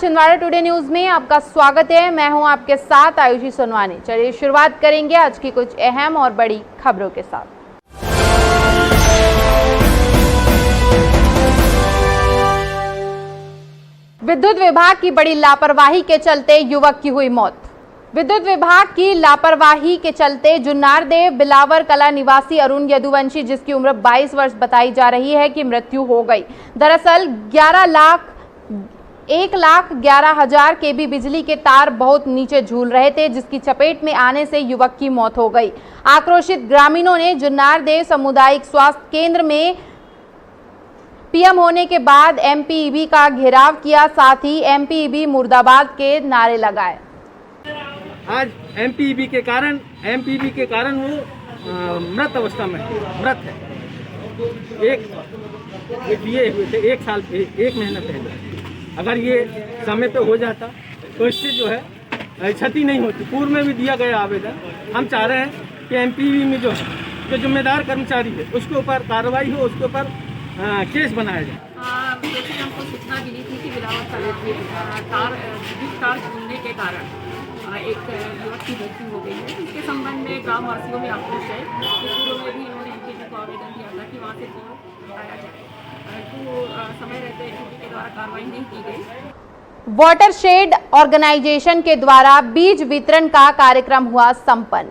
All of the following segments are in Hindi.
छिंदवाड़ा टुडे न्यूज में आपका स्वागत है। मैं हूं आपके साथ आयुषी सोनवानी। चलिए शुरुआत करेंगे आज की कुछ अहम और बड़ी खबरों के साथ। विद्युत विभाग की बड़ी लापरवाही के चलते युवक की हुई मौत। विद्युत विभाग की लापरवाही के चलते जुन्नारदेव बिलावर कला निवासी अरुण यदुवंशी, जिसकी उम्र 22 वर्ष बताई जा रही है, की मृत्यु हो गई। दरअसल 1,11,000 केवी बिजली के तार बहुत नीचे झूल रहे थे, जिसकी चपेट में आने से युवक की मौत हो गई। आक्रोशित ग्रामीणों ने जुन्नारदेव सामुदायिक स्वास्थ्य केंद्र में पीएम होने के बाद एमपीईबी का घेराव किया, साथ ही एमपीईबी मुर्दाबाद के नारे लगाए। आज एमपीईबी के कारण वो मृत अवस्था में मृत है। एक हुए थे 1 महीना पहले। अगर ये समय पे हो जाता तो इससे जो है क्षति नहीं होती। पूर्व में भी दिया गया आवेदन। हम चाह रहे हैं कि एमपीईबी में जो जिम्मेदार कर्मचारी है उसके ऊपर कार्रवाई हो, उसके ऊपर केस बनाया जाए। जैसे हमको सूचना मिली थी कि बिलावर तार झूलने के कारण एक युवक की मृत्यु हो गई है। इसके संबंध में गाँव वासियों में आक्रोश है। पूर्व में भी उन्होंने एमपीईबी को आवेदन दिया था कि वहाँ से फोन आया जाए, तो समय रहते एमपीईबी के द्वारा कार्रवाई नहीं की गई। वाटरशेड ऑर्गेनाइजेशन के द्वारा बीज वितरण का कार्यक्रम हुआ संपन्न।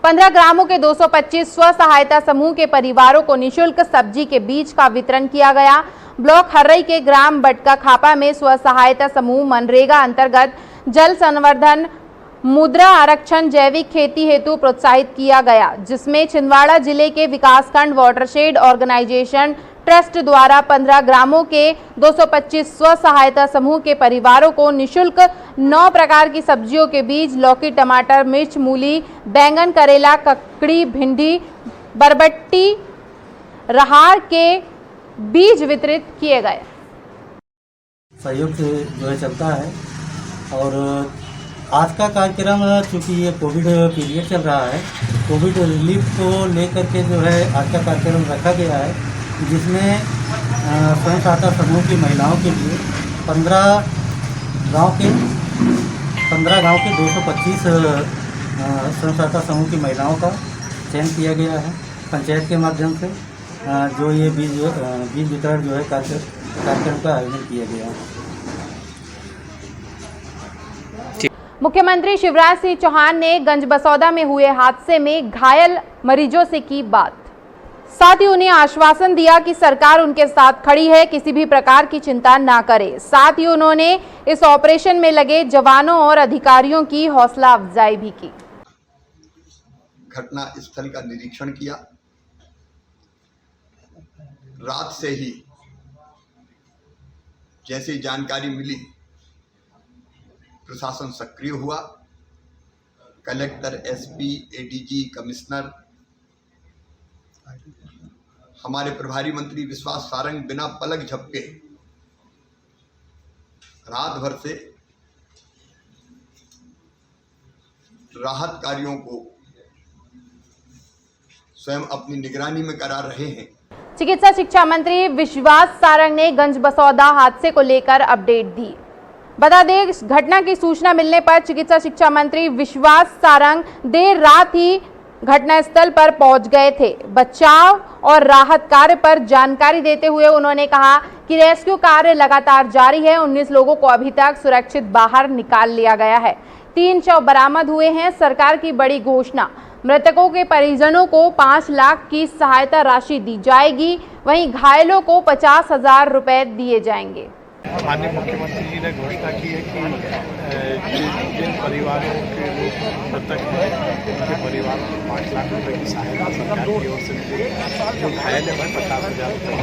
15 ग्रामों के 225 स्व सहायता समूह के परिवारों को निःशुल्क सब्जी के बीज का वितरण किया गया। ब्लॉक हर्रई के ग्राम बटका खापा में स्व सहायता समूह मनरेगा अंतर्गत जल संवर्धन, मुद्रा आरक्षण, जैविक खेती हेतु प्रोत्साहित किया गया, जिसमें छिंदवाड़ा जिले के विकासखंड वाटरशेड ऑर्गेनाइजेशन ट्रस्ट द्वारा 15 ग्रामों के 225 स्व सहायता समूह के परिवारों को निःशुल्क 9 प्रकार की सब्जियों के बीज, लौकी, टमाटर, मिर्च, मूली, बैंगन, करेला, ककड़ी, भिंडी, बरबट्टी, राहर के बीज वितरित किए गए। सहयोग से जो है चलता है। और आज का कार्यक्रम, चूँकि ये कोविड पीरियड चल रहा है, कोविड रिलीफ को लेकर के जो है आज का कार्यक्रम रखा गया है, जिसमें स्वयं सहायता समूह की महिलाओं के लिए 15 गांव के 225 स्वयं सहायता समूह की महिलाओं का चयन किया गया है पंचायत के माध्यम से, जो ये बीज वितरण जो है कार्यक्रम का आयोजन किया गया है। मुख्यमंत्री शिवराज सिंह चौहान ने गंजबसौदा में हुए हादसे में घायल मरीजों से की बात। साथ ही उन्हें आश्वासन दिया कि सरकार उनके साथ खड़ी है, किसी भी प्रकार की चिंता ना करे। साथ ही उन्होंने इस ऑपरेशन में लगे जवानों और अधिकारियों की हौसला अफजाई भी की। घटना स्थल का निरीक्षण किया। रात से ही जैसी जानकारी मिली, प्रशासन सक्रिय हुआ। कलेक्टर, एसपी, एडीजी, कमिश्नर, हमारे प्रभारी मंत्री विश्वास सारंग बिना पलक झपके रात भर से राहत कार्यों को स्वयं अपनी निगरानी में करा रहे हैं। चिकित्सा शिक्षा मंत्री विश्वास सारंग ने गंजबसौदा हादसे को लेकर अपडेट दी। बता दें, घटना की सूचना मिलने पर चिकित्सा शिक्षा मंत्री विश्वास सारंग देर रात ही घटनास्थल पर पहुंच गए थे। बचाव और राहत कार्य पर जानकारी देते हुए उन्होंने कहा कि रेस्क्यू कार्य लगातार जारी है। 19 लोगों को अभी तक सुरक्षित बाहर निकाल लिया गया है। 3 शव बरामद हुए हैं। सरकार की बड़ी घोषणा, मृतकों के परिजनों को 5 लाख की सहायता राशि दी जाएगी, वहीं घायलों को 50,000 रुपए दिए जाएंगे। माननीय मुख्यमंत्री जी ने घोषणा की है कि जिन परिवारों के लोग मृतक हैं उनके परिवारों को 5 लाख रुपए की सहायता सरकार की ओर से मिलेगी। जो घायल है 50,000 रुपये,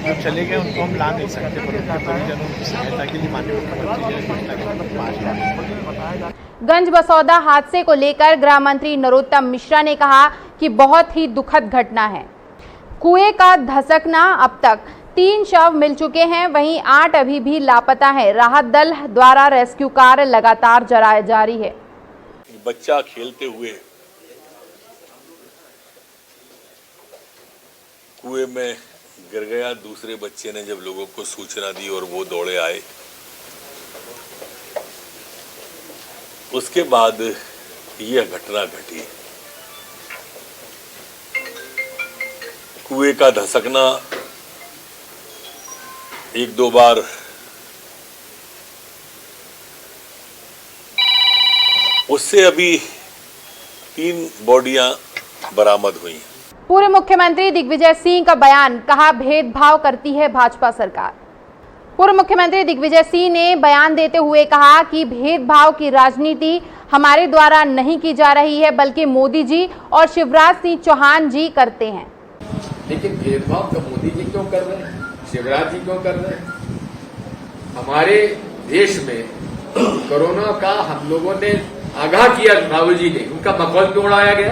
जो चले गए उनको हम ला नहीं सकते, पर उनके परिजनों की सहायता के लिए माननीय मुख्यमंत्री जी ने घोषणा की 5 लाख। गंजबसौदा हादसे को लेकर गृह मंत्री नरोत्तम मिश्रा ने कहा कि बहुत ही दुखद घटना है। कुएं का धसकना, अब तक 3 शव मिल चुके हैं, वहीं 8 अभी भी लापता हैं। राहत दल द्वारा रेस्क्यू कार्य लगातार जारी है। बच्चा खेलते हुए कुएं में गिर गया। दूसरे बच्चे ने जब लोगों को सूचना दी और वो दौड़े आए उसके बाद यह घटना घटी। कुएं का धसकना एक दो बार उससे अभी 3 बॉडियां बरामद हुई। पूर्व मुख्यमंत्री दिग्विजय सिंह का बयान, कहा भेदभाव करती है भाजपा सरकार। पूर्व मुख्यमंत्री दिग्विजय सिंह ने बयान देते हुए कहा कि भेदभाव की राजनीति हमारे द्वारा नहीं की जा रही है, बल्कि मोदी जी और शिवराज सिंह चौहान जी करते हैं। लेकिन भेदभाव तो मोदी जी क्यों कर रहे हैं, शिवराज जी क्यों कर रहे हैं? हमारे देश में कोरोना का हम लोगों ने आगाह किया, राहुल जी ने, उनका मखौल क्यों उड़ाया गया?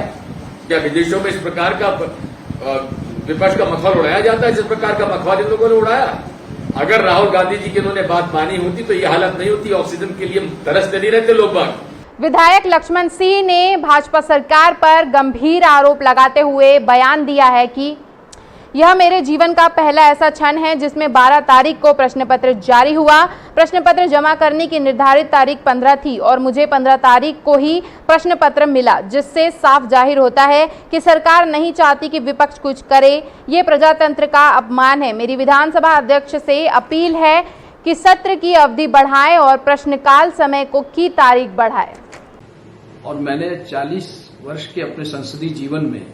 क्या विदेशों में इस प्रकार का विपक्ष का मखौल उड़ाया जाता है जिस प्रकार का मखौल इन लोगों ने उड़ाया? अगर राहुल गांधी जी की इन्होंने बात मानी होती तो ये हालत नहीं होती, ऑक्सीजन के लिए तरसते नहीं रहते लोग बाग। विधायक लक्ष्मण सिंह ने भाजपा सरकार पर गंभीर आरोप लगाते हुए बयान दिया है कि यह मेरे जीवन का पहला ऐसा क्षण है जिसमें 12 तारीख को प्रश्न पत्र जारी हुआ। प्रश्न पत्र जमा करने की निर्धारित तारीख 15 थी और मुझे 15 तारीख को ही प्रश्न पत्र मिला, जिससे साफ जाहिर होता है कि सरकार नहीं चाहती कि विपक्ष कुछ करे। ये प्रजातंत्र का अपमान है। मेरी विधानसभा अध्यक्ष से अपील है कि सत्र की अवधि बढ़ाएं और प्रश्नकाल समय को की तारीख बढ़ाएं। और मैंने 40 वर्ष के अपने संसदीय जीवन में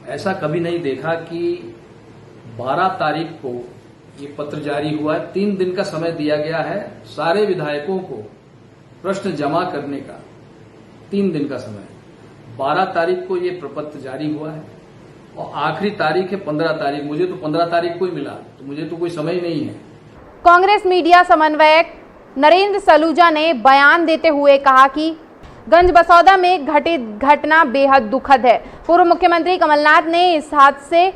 ऐसा कभी नहीं देखा कि 12 तारीख को ये पत्र जारी हुआ है। 3 दिन का समय दिया गया है सारे विधायकों को प्रश्न जमा करने का, 3 दिन का समय। 12 तारीख को ये प्रपत्र जारी हुआ है और आखिरी तारीख है 15 तारीख। मुझे तो 15 तारीख को ही मिला, तो मुझे तो कोई समय नहीं है। कांग्रेस मीडिया समन्वयक नरेंद्र सलूजा ने बयान देते हुए कहा कि गंजबसौदा में घटित घटना बेहद दुखद है। पूर्व मुख्यमंत्री कमलनाथ ने इस हादसे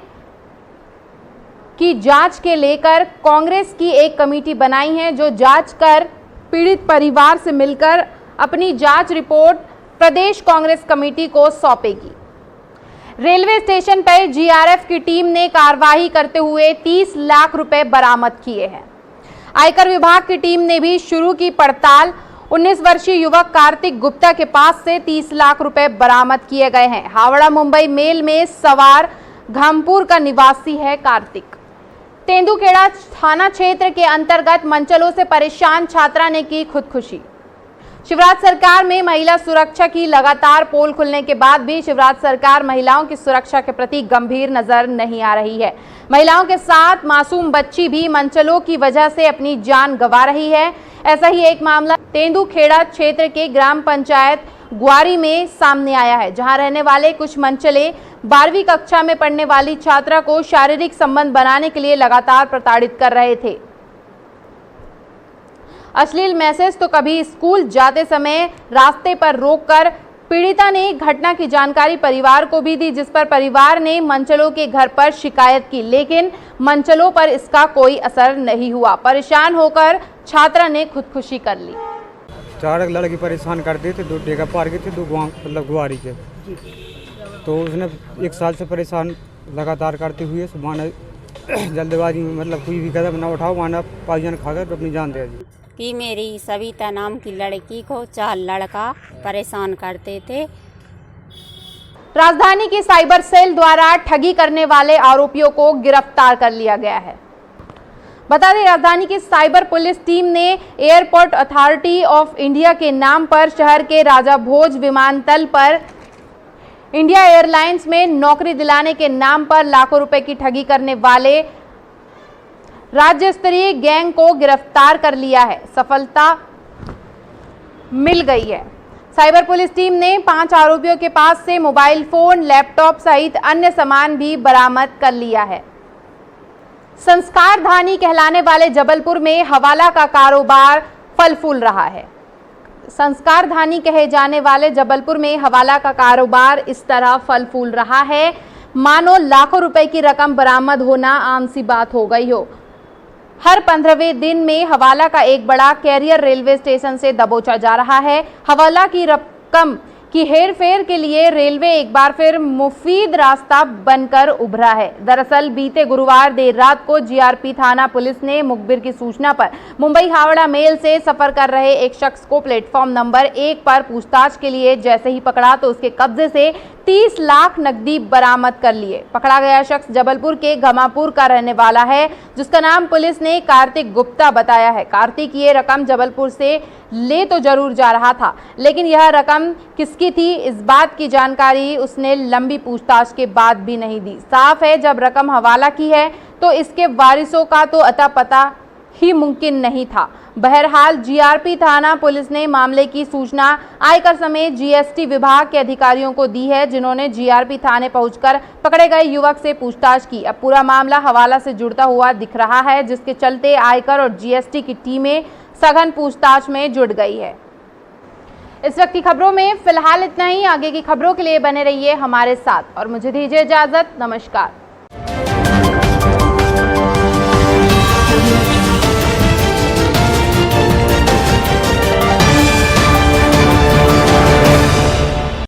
की जांच के लेकर कांग्रेस की एक कमेटी बनाई है, जो जांच कर पीड़ित परिवार से मिलकर अपनी जांच रिपोर्ट प्रदेश कांग्रेस कमेटी को सौंपेगी। रेलवे स्टेशन पर जीआरएफ की टीम ने कार्रवाई करते हुए 30 लाख रुपए बरामद किए हैं। आयकर विभाग की टीम ने भी शुरू की पड़ताल। 19 वर्षीय युवक कार्तिक गुप्ता के पास से 30 लाख रुपए बरामद किए गए हैं। हावड़ा मुंबई मेल में सवार घामपुर का निवासी है कार्तिक। तेंदुखेड़ा थाना क्षेत्र के अंतर्गत मंचलों से परेशान छात्रा ने की खुदकुशी। शिवराज सरकार में महिला सुरक्षा की लगातार पोल खुलने के बाद भी शिवराज सरकार महिलाओं की सुरक्षा के प्रति गंभीर नजर नहीं आ रही है। महिलाओं के साथ मासूम बच्ची भी मंचलों की वजह से अपनी जान गंवा रही है। ऐसा ही एक मामला तेंदुखेड़ा क्षेत्र के ग्राम पंचायत ग्वारी में सामने आया है, जहां रहने वाले कुछ मंचले 12वीं कक्षा में पढ़ने वाली छात्रा को शारीरिक संबंध बनाने के लिए लगातार प्रताड़ित कर रहे थे। अश्लील मैसेज तो कभी स्कूल जाते समय रास्ते पर रोककर पीड़िता ने घटना की जानकारी परिवार को भी दी, जिस पर परिवार ने मंचलों के घर पर शिकायत की, लेकिन मंचलों पर इसका कोई असर नहीं हुआ। परेशान होकर छात्रा ने खुदकुशी कर ली। 4 लड़की परेशान करते थे, 2 डेगा पार के थे, 2 मतलब गुआरी के। तो उसने 1 साल से परेशान लगातार करते हुए माना जल्दबाजी में मतलब कोई भी कदम ना उठाओ, माना पाइजन खाकर अपनी जान दे दी। कि मेरी सविता नाम की लड़की को 4 लड़का परेशान करते थे। राजधानी की साइबर सेल द्वारा ठगी करने वाले आरोपियों को गिरफ्तार कर लिया गया है। बता दें, राजधानी की साइबर पुलिस टीम ने एयरपोर्ट अथॉरिटी ऑफ इंडिया के नाम पर शहर के राजा भोज विमानतल पर इंडिया एयरलाइंस में नौकरी दिलाने के नाम पर लाखों रुपए की ठगी करने वाले राज्य स्तरीय गैंग को गिरफ्तार कर लिया है। सफलता मिल गई है। साइबर पुलिस टीम ने 5 आरोपियों के पास से मोबाइल फोन, लैपटॉप सहित अन्य सामान भी बरामद कर लिया है। संस्कार धानी कहलाने वाले जबलपुर में हवाला का कारोबार फल फूल रहा है। संस्कार धानी कहे जाने वाले जबलपुर में हवाला का कारोबार इस तरह फल फूल रहा है मानो लाखों रुपए की रकम बरामद होना आम सी बात हो गई हो। हर 15वें दिन में हवाला का एक बड़ा कैरियर रेलवे स्टेशन से दबोचा जा रहा है। हवाला की रकम कि हेरफेर के लिए रेलवे एक बार फिर मुफीद रास्ता बनकर उभरा है। दरअसल बीते गुरुवार देर रात को जीआरपी थाना पुलिस ने मुखबिर की सूचना पर मुंबई हावड़ा मेल से सफर कर रहे एक शख्स को प्लेटफॉर्म नंबर 1 पर पूछताछ के लिए जैसे ही पकड़ा तो उसके कब्जे से 30 लाख नकदी बरामद कर लिए। पकड़ा गया शख्स जबलपुर के गमापुर का रहने वाला है, जिसका नाम पुलिस ने कार्तिक गुप्ता बताया है। कार्तिक ये रकम जबलपुर से ले तो जरूर जा रहा था, लेकिन यह रकम किसकी थी इस बात की जानकारी उसने लंबी पूछताछ के बाद भी नहीं दी। साफ है जब रकम हवाला की है तो इसके वारिसों का तो अता पता ही मुमकिन नहीं था। बहरहाल जीआरपी थाना पुलिस ने मामले की सूचना आयकर समेत जीएसटी विभाग के अधिकारियों को दी है, जिन्होंने जीआरपी थाने पहुंचकर पकड़े गए युवक से पूछताछ की। अब पूरा मामला हवाला से जुड़ता हुआ दिख रहा है, जिसके चलते आयकर और जीएसटी की टीमें सघन पूछताछ में जुट गई है। इस वक्त की खबरों में फिलहाल इतना ही। आगे की खबरों के लिए बने रहिए हमारे साथ और मुझे दीजिए इजाजत। नमस्कार।